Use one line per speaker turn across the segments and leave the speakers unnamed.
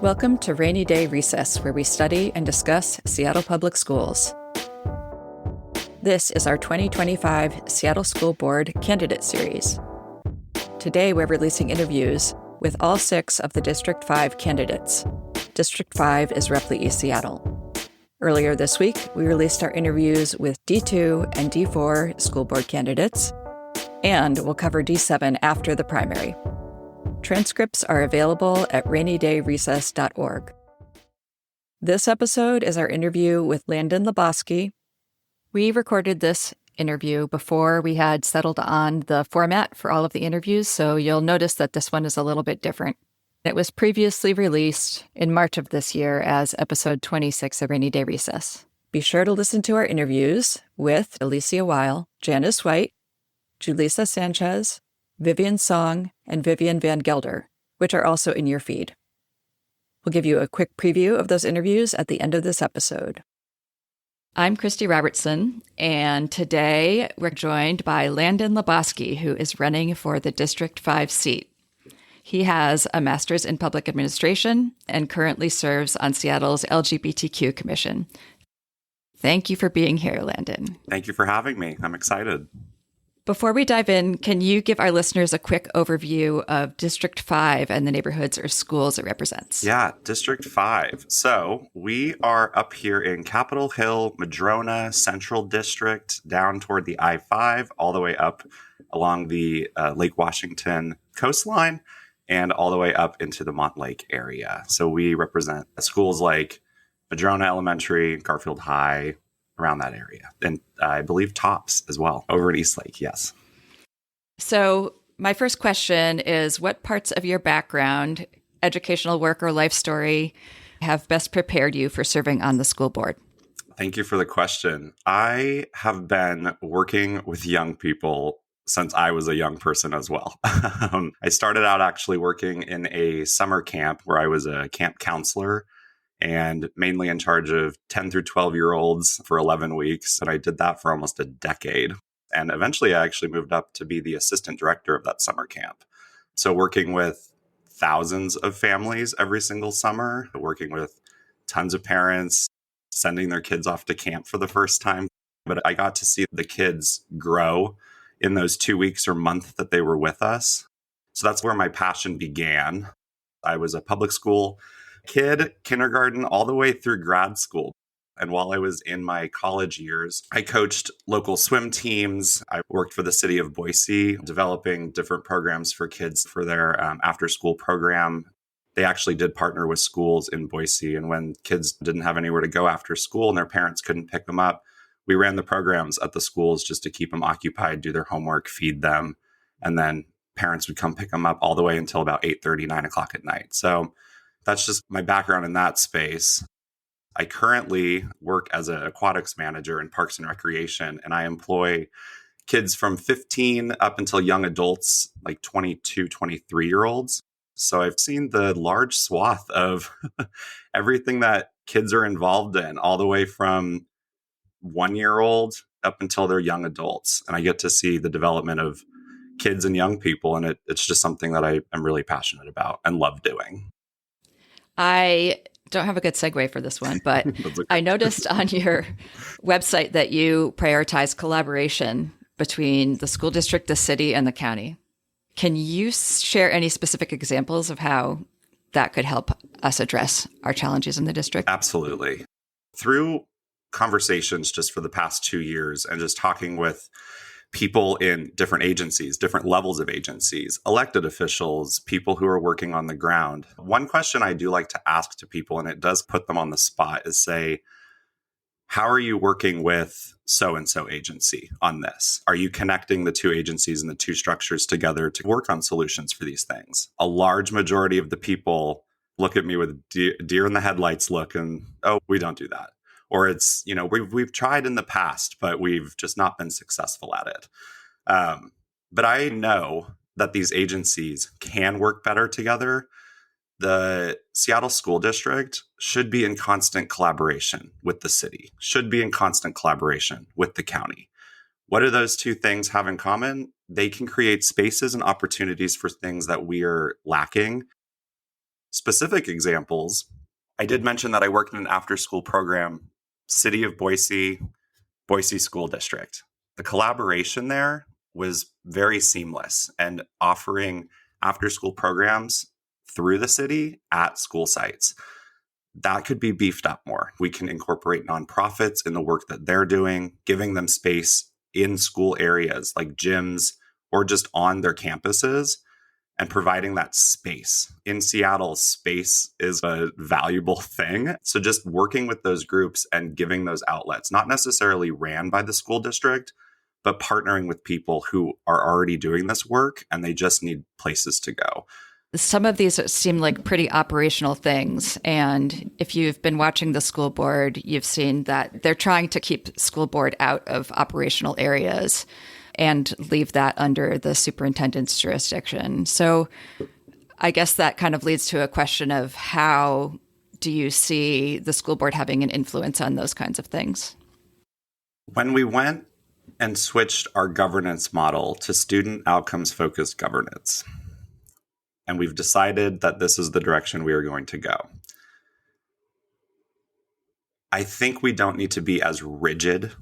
Welcome to Rainy Day Recess, where we study and discuss Seattle Public Schools. This is our 2025 Seattle School Board Candidate Series. Today, we're releasing interviews with all 6 of the District 5 candidates. District 5 is roughly East Seattle. Earlier this week, we released our interviews with D2 and D4 school board candidates, and we'll cover D7 after the primary. Transcripts are available at rainydayrecess.org. This episode is our interview with Landon Labosky. We recorded this interview before we had settled on the format for all of the interviews, so you'll notice that this one is a little bit different. It was previously released in March of this year as episode 26 of Rainy Day Recess. Be sure to listen to our interviews with Alicia Weil, Janice White, Julissa Sanchez, Vivian Song, and Vivian Van Gelder, which are also in your feed. We'll give you a quick preview of those interviews at the end of this episode. I'm Christie Robertson, and today we're joined by Landon Labosky, who is running for the District 5 seat. He has a master's in public administration and currently serves on Seattle's LGBTQ Commission. Thank you for being here, Landon.
Thank you for having me. I'm excited.
Before we dive in, can you give our listeners a quick overview of District 5 and the neighborhoods or schools it represents?
Yeah, District 5. So we are up here in Capitol Hill, Madrona, Central District, down toward the I-5, all the way up along the Lake Washington coastline, and all the way up into the Montlake area. So we represent schools like Madrona Elementary, Garfield High, around that area. And I believe Tops as well, over at Eastlake, yes.
So my first question is, what parts of your background, educational work or life story, have best prepared you for serving on the school board?
Thank you for the question. I have been working with young people since I was a young person as well. I started out actually working in a summer camp where I was a camp counselor and mainly in charge of 10 through 12-year-olds for 11 weeks. And I did that for almost a decade. And eventually I actually moved up to be the assistant director of that summer camp. So working with thousands of families every single summer, working with tons of parents, sending their kids off to camp for the first time. But I got to see the kids grow in those 2 weeks or month that they were with us. So that's where my passion began. I was a public school kid, kindergarten, all the way through grad school. And while I was in my college years, I coached local swim teams. I worked for the city of Boise, developing different programs for kids for their after-school program. They actually did partner with schools in Boise. And when kids didn't have anywhere to go after school and their parents couldn't pick them up, we ran the programs at the schools just to keep them occupied, do their homework, feed them. And then parents would come pick them up all the way until about 8:30, 9 o'clock at night. So that's just my background in that space. I currently work as an aquatics manager in Parks and Recreation, and I employ kids from 15 up until young adults, like 22, 23-year-olds. So I've seen the large swath of everything that kids are involved in, all the way from 1-year-old up until they're young adults. And I get to see the development of kids and young people, and it's just something that I am really passionate about and love doing.
I don't have a good segue for this one, but okay. I noticed on your website that you prioritize collaboration between the school district, the city, and the county. Can you share any specific examples of how that could help us address our challenges in the district?
Absolutely. Through conversations just for the past 2 years and just talking with people in different agencies, different levels of agencies, elected officials, people who are working on the ground. One question I do like to ask to people, and it does put them on the spot, is say, how are you working with so-and-so agency on this? Are you connecting the 2 agencies and the 2 structures together to work on solutions for these things? A large majority of the people look at me with deer in the headlights look and, oh, we don't do that. Or it's, we've tried in the past, but we've just not been successful at it. But I know that these agencies can work better together. The Seattle School District should be in constant collaboration with the city, should be in constant collaboration with the county. What do those 2 things have in common? They can create spaces and opportunities for things that we are lacking specific examples, I did mention that I worked in an after-school program, City of Boise, Boise School District. The collaboration there was very seamless and offering after-school programs through the city at school sites. That could be beefed up more. We can incorporate nonprofits in the work that they're doing, giving them space in school areas like gyms or just on their campuses, and providing that space. In Seattle, space is a valuable thing. So just working with those groups and giving those outlets, not necessarily ran by the school district, but partnering with people who are already doing this work and they just need places to go.
Some of these seem like pretty operational things. And if you've been watching the school board, you've seen that they're trying to keep school board out of operational areas and leave that under the superintendent's jurisdiction. So I guess that kind of leads to a question of how do you see the school board having an influence on those kinds of things?
When we went and switched our governance model to student outcomes focused governance, and we've decided that this is the direction we are going to go, I think we don't need to be as rigid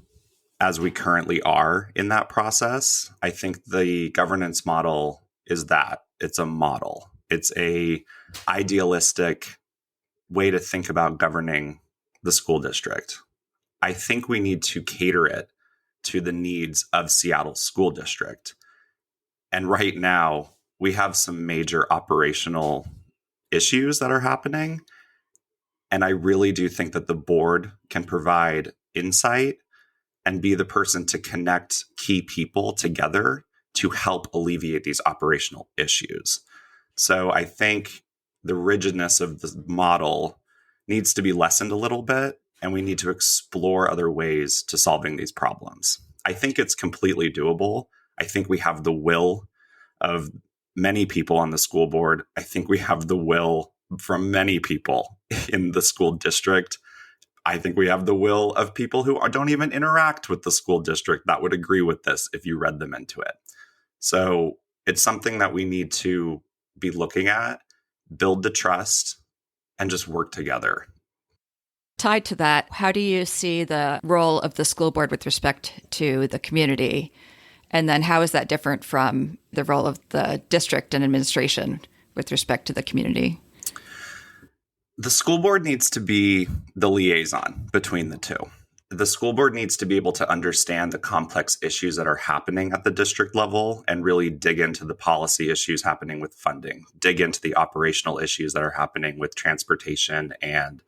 as we currently are in that process. I think the governance model is that it's a model. It's a idealistic way to think about governing the school district. I think we need to cater it to the needs of Seattle School District. And right now, we have some major operational issues that are happening. And I really do think that the board can provide insight and be the person to connect key people together to help alleviate these operational issues. So I think the rigidness of the model needs to be lessened a little bit, and we need to explore other ways to solving these problems. I think it's completely doable. I think we have the will of many people on the school board. I think we have the will from many people in the school district. I think we have the will of people who don't even interact with the school district that would agree with this if you read them into it. So it's something that we need to be looking at, build the trust, and just work together.
Tied to that, how do you see the role of the school board with respect to the community? And then how is that different from the role of the district and administration with respect to the community?
The school board needs to be the liaison between the two. The school board needs to be able to understand the complex issues that are happening at the district level and really dig into the policy issues happening with funding, dig into the operational issues that are happening with transportation and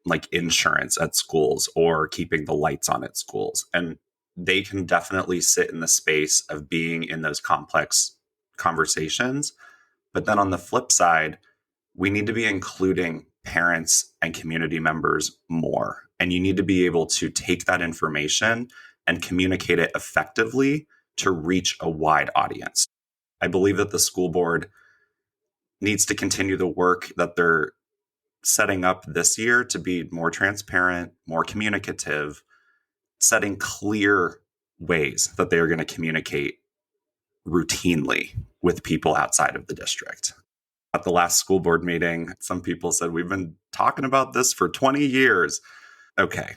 like insurance at schools or keeping the lights on at schools. And they can definitely sit in the space of being in those complex conversations. But then on the flip side, we need to be including parents and community members more. And you need to be able to take that information and communicate it effectively to reach a wide audience. I believe that the school board needs to continue the work that they're setting up this year to be more transparent, more communicative, setting clear ways that they are going to communicate routinely with people outside of the district. At the last school board meeting, some people said, we've been talking about this for 20 years. Okay,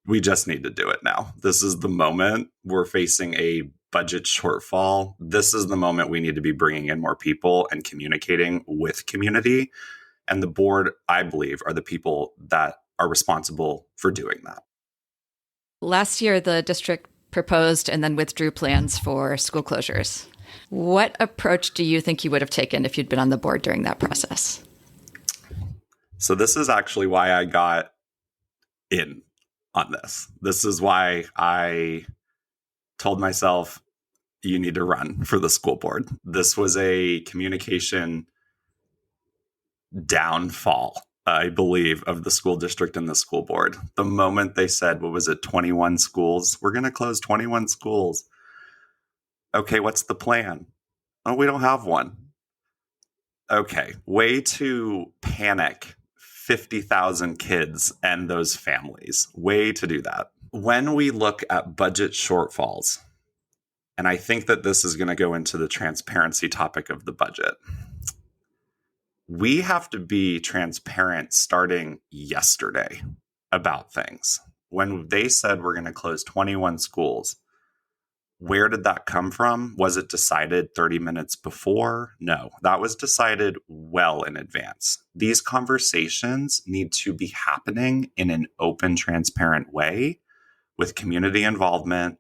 we just need to do it now. This is the moment. We're facing a budget shortfall. This is the moment we need to be bringing in more people and communicating with community. And the board, I believe, are the people that are responsible for doing that.
Last year, the district proposed and then withdrew plans for school closures. What approach do you think you would have taken if you'd been on the board during that process?
So this is actually why I got in on this. This is why I told myself, you need to run for the school board. This was a communication downfall, I believe, of the school district and the school board. The moment they said, 21 schools? We're going to close 21 schools. Okay, what's the plan? Oh, we don't have one. Okay, way to panic 50,000 kids and those families. Way to do that. When we look at budget shortfalls, and I think that this is going to go into the transparency topic of the budget, We have to be transparent starting yesterday about things. When they said we're going to close 21 schools, where did that come from? Was it decided 30 minutes before? No, that was decided well in advance. These conversations need to be happening in an open, transparent way with community involvement,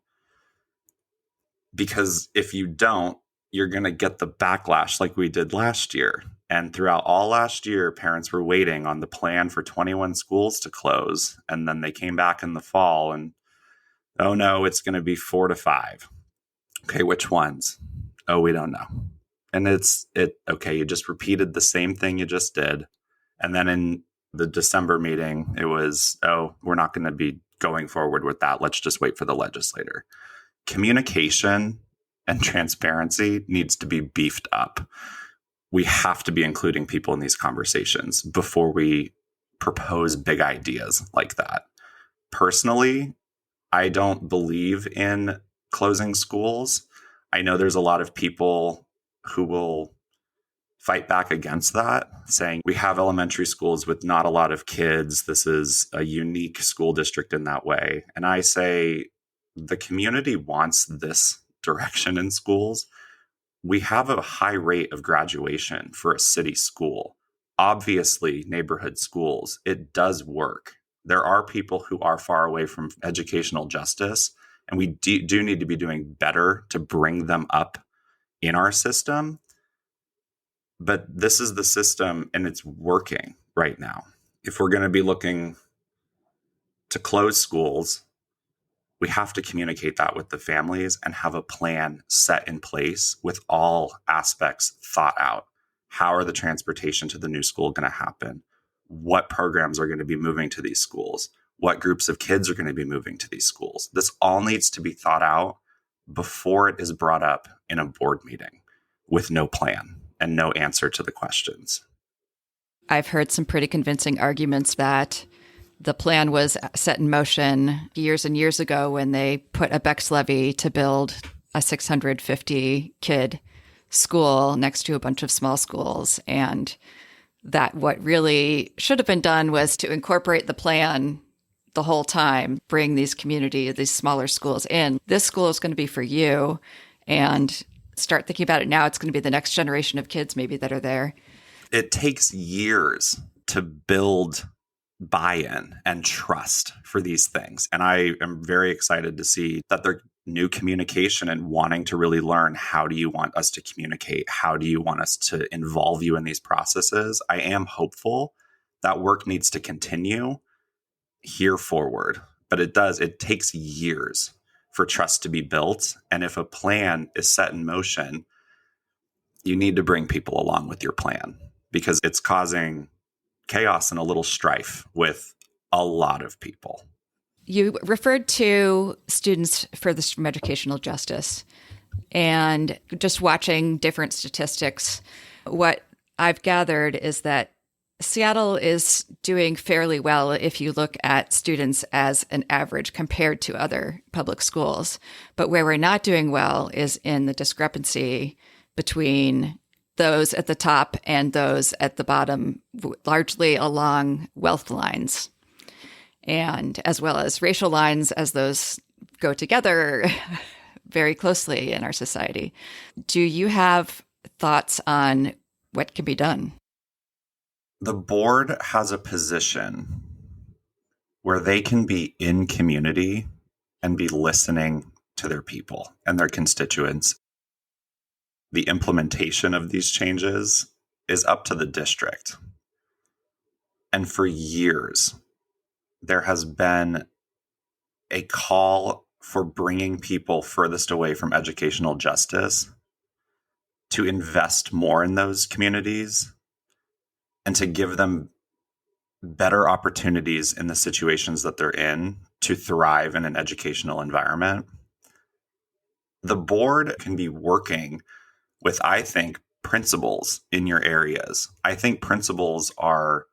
because if you don't, you're going to get the backlash like we did last year. And throughout all last year, parents were waiting on the plan for 21 schools to close. And then they came back in the fall and, oh no, it's going to be 4 to 5. Okay, which ones? Oh, we don't know. And okay, you just repeated the same thing you just did. And then in the December meeting, it was, oh, we're not going to be going forward with that. Let's just wait for the legislator. Communication and transparency needs to be beefed up. We have to be including people in these conversations before we propose big ideas like that. Personally, I don't believe in closing schools. I know there's a lot of people who will fight back against that, saying we have elementary schools with not a lot of kids. This is a unique school district in that way. And I say the community wants this direction in schools. We have a high rate of graduation for a city school. Obviously, neighborhood schools, it does work. There are people who are far away from educational justice, and we do need to be doing better to bring them up in our system. But this is the system, and it's working right now. If we're going to be looking to close schools, we have to communicate that with the families and have a plan set in place with all aspects thought out. How are the transportation to the new school going to happen? What programs are going to be moving to these schools? What groups of kids are going to be moving to these schools? This all needs to be thought out before it is brought up in a board meeting with no plan and no answer to the questions.
I've heard some pretty convincing arguments that the plan was set in motion years and years ago when they put a Bex levy to build a 650 kid school next to a bunch of small schools. And that what really should have been done was to incorporate the plan the whole time, bring these smaller schools in. This school is going to be for you, and start thinking about it now. It's going to be the next generation of kids maybe that are there.
It takes years to build buy-in and trust for these things. And I am very excited to see that there's new communication and wanting to really learn, how do you want us to communicate? How do you want us to involve you in these processes? I am hopeful that work needs to continue here forward, but it takes years for trust to be built. And if a plan is set in motion, you need to bring people along with your plan, because it's causing chaos and a little strife with a lot of people.
You referred to Students Furthest from Educational Justice, and just watching different statistics, what I've gathered is that Seattle is doing fairly well if you look at students as an average compared to other public schools. But where we're not doing well is in the discrepancy between those at the top and those at the bottom, largely along wealth lines, and as well as racial lines, as those go together very closely in our society. Do you have thoughts on what can be done?
The board has a position where they can be in community and be listening to their people and their constituents. The implementation of these changes is up to the district. And for years, there has been a call for bringing people furthest away from educational justice to invest more in those communities and to give them better opportunities in the situations that they're in to thrive in an educational environment. The board can be working with, I think, principals in your areas. I think principals are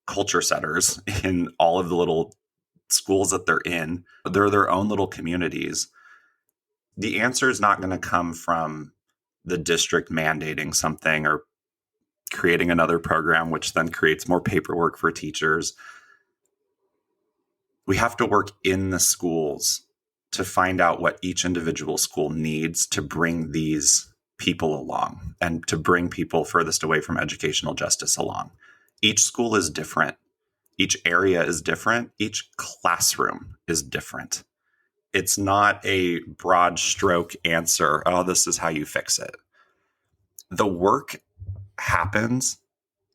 culture setters in all of the little schools that they're in. They're their own little communities. The answer is not going to come from the district mandating something or creating another program, which then creates more paperwork for teachers. We have to work in the schools to find out what each individual school needs to bring these people along and to bring people furthest away from educational justice along. Each school is different. Each area is different. Each classroom is different. It's not a broad stroke answer, oh, this is how you fix it. The work happens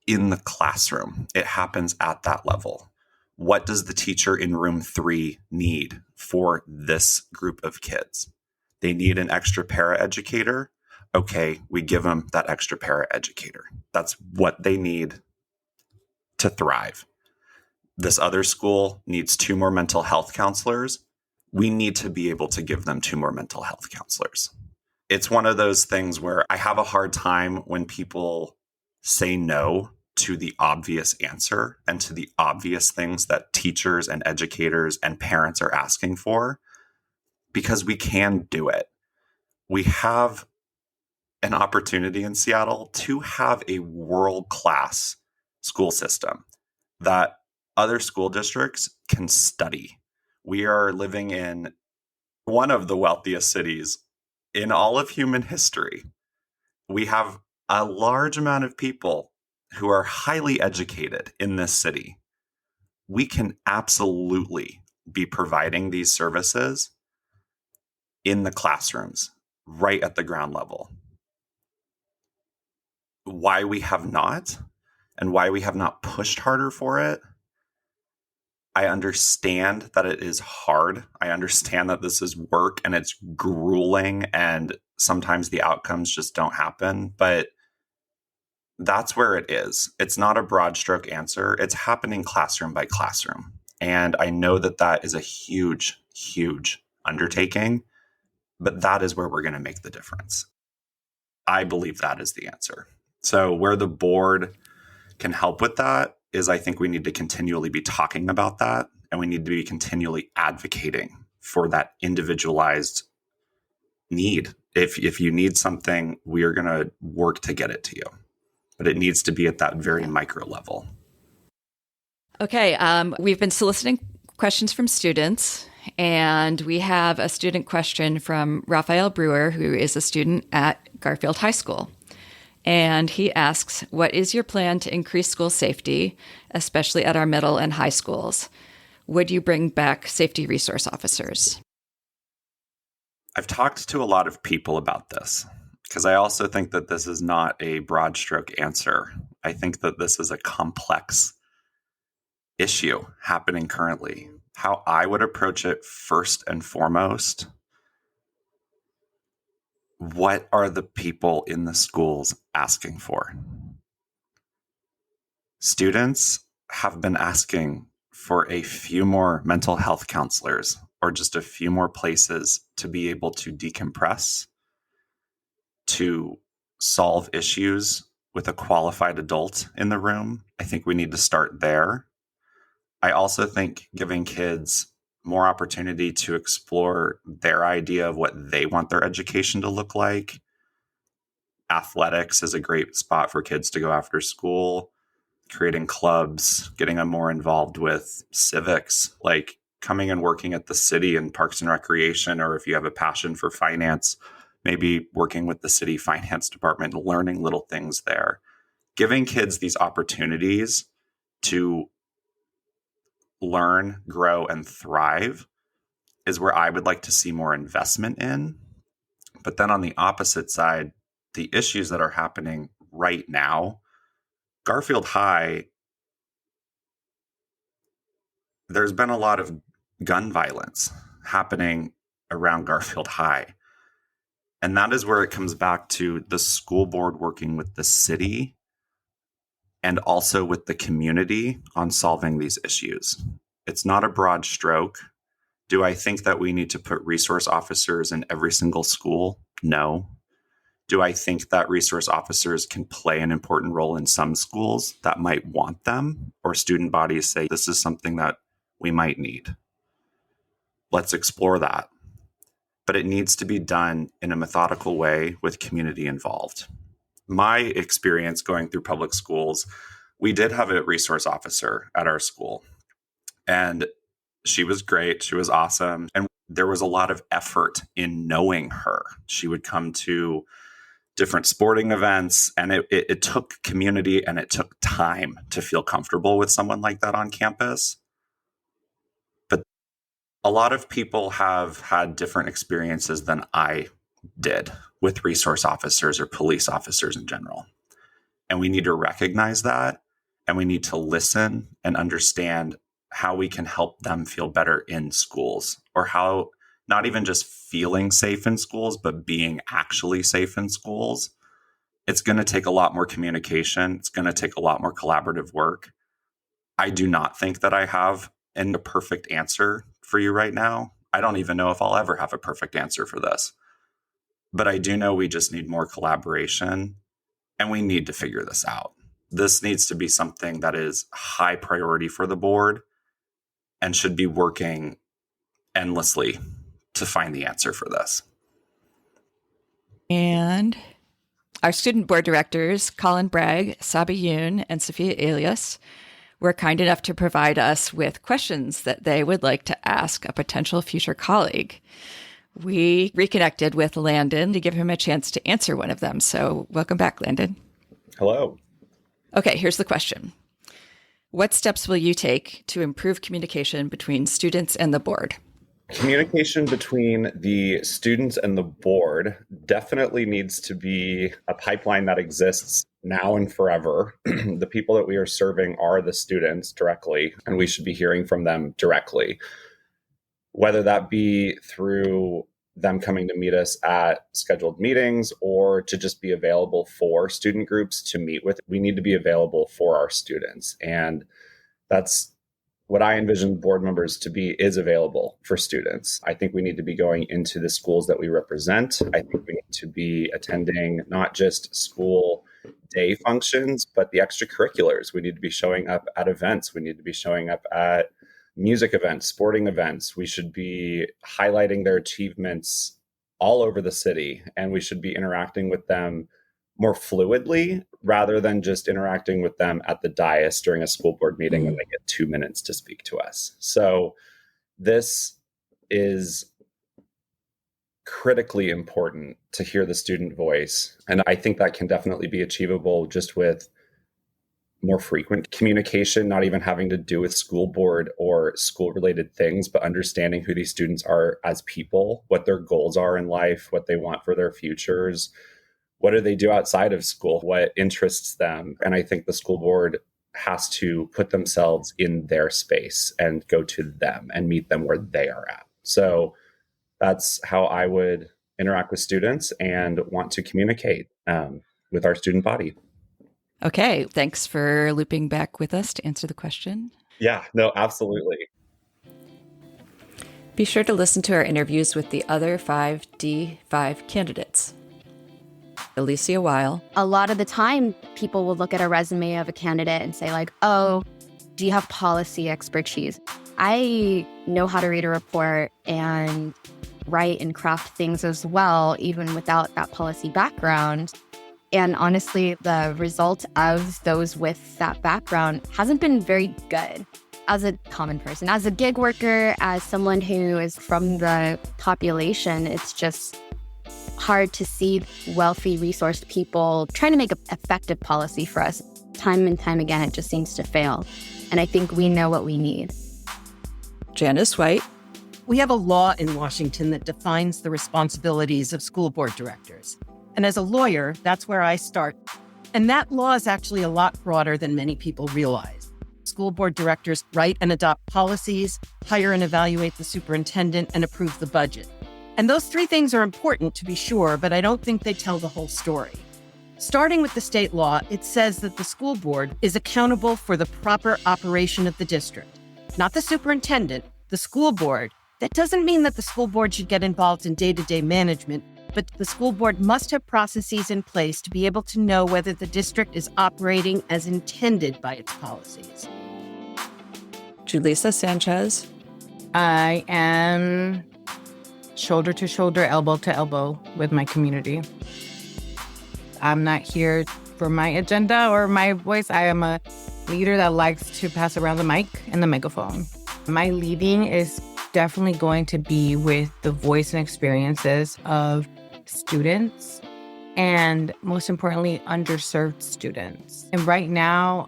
in the classroom. It happens at that level. What does the teacher in room 3 need for this group of kids? They need an extra paraeducator. Okay, we give them that extra paraeducator. That's what they need to thrive. This other school needs 2 more mental health counselors. We need to be able to give them 2 more mental health counselors. It's one of those things where I have a hard time when people say no to the obvious answer and to the obvious things that teachers and educators and parents are asking for, because we can do it. We have an opportunity in Seattle to have a world-class school system that other school districts can study. We are living in one of the wealthiest cities in all of human history. We have a large amount of people who are highly educated in this city. We can absolutely be providing these services in the classrooms, right at the ground level. Why we have not, and why we have not pushed harder for it, I understand that it is hard. I understand that this is work and it's grueling and sometimes the outcomes just don't happen, but that's where it is. It's not a broad stroke answer. It's happening classroom by classroom. And I know that that is a huge, huge undertaking, but that is where we're going to make the difference. I believe that is the answer. So where the board can help with that is I think we need to continually be talking about that, and we need to be continually advocating for that individualized need. If you need something, we are going to work to get it to you. But it needs to be at that very micro level.
Okay, we've been soliciting questions from students, and we have a student question from Raphael Brewer, who is a student at Garfield High School. And he asks, what is your plan to increase school safety, especially at our middle and high schools? Would you bring back safety resource officers?
I've talked to a lot of people about this, because I also think that this is not a broad stroke answer. I think that this is a complex issue happening currently. How I would approach it first and foremost, what are the people in the schools asking for? Students have been asking for a few more mental health counselors or just a few more places to be able to decompress, to solve issues with a qualified adult in the room. I think we need to start there. I also think giving kids more opportunity to explore their idea of what they want their education to look like. Athletics is a great spot for kids to go after school, creating clubs, getting them more involved with civics, like coming and working at the city in Parks and Recreation, or if you have a passion for finance, maybe working with the city finance department, learning little things there. Giving kids these opportunities to learn, grow, and thrive is where I would like to see more investment in. But then on the opposite side, the issues that are happening right now, Garfield High, there's been a lot of gun violence happening around Garfield High. And that is where it comes back to the school board working with the city and also with the community on solving these issues. It's not a broad stroke. Do I think that we need to put resource officers in every single school? No. Do I think that resource officers can play an important role in some schools that might want them, or student bodies say, this is something that we might need? Let's explore that. But it needs to be done in a methodical way with community involved. my experience going through public schools, we did have a resource officer at our school. And she was great. She was awesome. And there was a lot of effort in knowing her. She would come to different sporting events, and it took community and it took time to feel comfortable with someone like that on campus. But a lot of people have had different experiences than I did with resource officers or police officers in general. And we need to recognize that, and we need to listen and understand how we can help them feel better in schools, or how not even just feeling safe in schools, but being actually safe in schools. It's going to take a lot more communication. It's going to take a lot more collaborative work. I do not think that I have a perfect answer for you right now. I don't even know if I'll ever have a perfect answer for this. But I do know we just need more collaboration, and we need to figure this out. This needs to be something that is high priority for the board and should be working endlessly to find the answer for this.
And our student board directors, Colin Bragg, Sabi Yoon, and Sophia Elias, were kind enough to provide us with questions that they would like to ask a potential future colleague. We reconnected with Landon to give him a chance to answer one of them. So welcome back, Landon.
Hello.
Okay, here's the question. What steps will you take to improve communication between students and the board?
Communication between the students and the board definitely needs to be a pipeline that exists now and forever. The people that we are serving are the students directly, and we should be hearing from them directly. Whether that be through them coming to meet us at scheduled meetings or to just be available for student groups to meet with, we need to be available for our students. And that's what I envision board members to be, is available for students. I think we need to be going into the schools that we represent. I think we need to be attending not just school day functions, but the extracurriculars. We need to be showing up at events. We need to be showing up at music events, sporting events. We should be highlighting their achievements all over the city, and we should be interacting with them more fluidly rather than just interacting with them at the dais during a school board meeting when they get 2 minutes to speak to us. So this is critically important to hear the student voice. And I think that can definitely be achievable just with more frequent communication, not even having to do with school board or school related things, but understanding who these students are as people, what their goals are in life, what they want for their futures. What do they do outside of school? What interests them? And I think the school board has to put themselves in their space and go to them and meet them where they are at. So that's how I would interact with students and want to communicate with our student body.
Okay, thanks for looping back with us to answer the question.
Yeah, no, absolutely.
Be sure to listen to our interviews with the other 5D5 candidates. Alicia Weil.
A lot of the time, people will look at a resume of a candidate and say like, oh, do you have policy expertise? I know how to read a report and write and craft things as well, even without that policy background. And honestly, the result of those with that background hasn't been very good. As a common person, as a gig worker, as someone who is from the population, it's just hard to see wealthy, resourced people trying to make an effective policy for us. Time and time again, it just seems to fail. And I think we know what we need.
Janice White.
We have a law in Washington that defines the responsibilities of school board directors. And as a lawyer, that's where I start. And that law is actually a lot broader than many people realize. School board directors write and adopt policies, hire and evaluate the superintendent, and approve the budget. And those three things are important to be sure, but I don't think they tell the whole story. Starting with the state law, it says that the school board is accountable for the proper operation of the district. Not the superintendent, the school board. That doesn't mean that the school board should get involved in day-to-day management, but the school board must have processes in place to be able to know whether the district is operating as intended by its policies.
Julissa Sanchez.
I am shoulder to shoulder, elbow to elbow with my community. I'm not here for my agenda or my voice. I am a leader that likes to pass around the mic and the megaphone. My leading is definitely going to be with the voice and experiences of students, and most importantly, underserved students. And right now,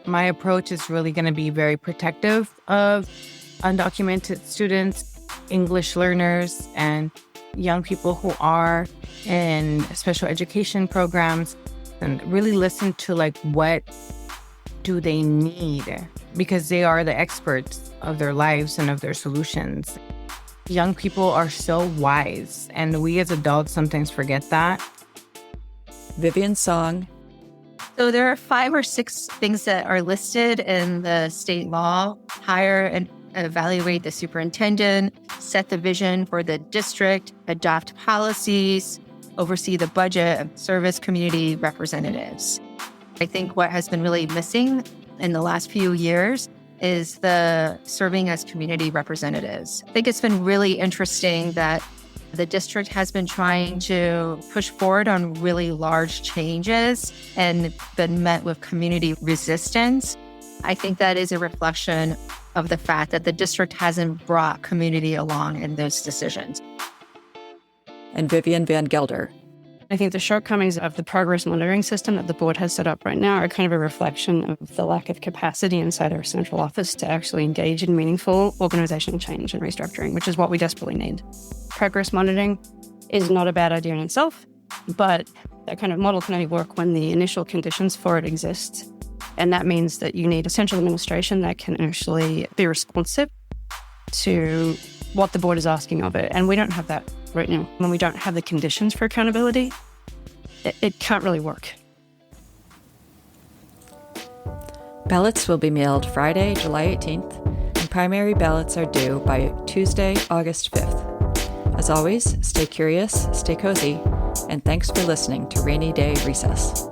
my approach is really going to be very protective of undocumented students, English learners, and young people who are in special education programs, and really listen to what do they need, because they are the experts of their lives and of their solutions. Young people are so wise, and we as adults sometimes forget that.
Vivian Song.
So there are 5 or 6 things that are listed in the state law: hire and evaluate the superintendent, set the vision for the district, adopt policies, oversee the budget, and service community representatives. I think what has been really missing in the last few years is the serving as community representatives. I think it's been really interesting that the district has been trying to push forward on really large changes and been met with community resistance. I think that is a reflection of the fact that the district hasn't brought community along in those decisions.
And Vivian Van Gelder.
I think the shortcomings of the progress monitoring system that the board has set up right now are kind of a reflection of the lack of capacity inside our central office to actually engage in meaningful organizational change and restructuring, which is what we desperately need. Progress monitoring is not a bad idea in itself, but that kind of model can only work when the initial conditions for it exist. And that means that you need a central administration that can actually be responsive to what the board is asking of it. And we don't have that right now. When we don't have the conditions for accountability, it can't really work.
Ballots will be mailed Friday, July 18th, and primary ballots are due by Tuesday, August 5th. As always, stay curious, stay cozy, and thanks for listening to Rainy Day Recess.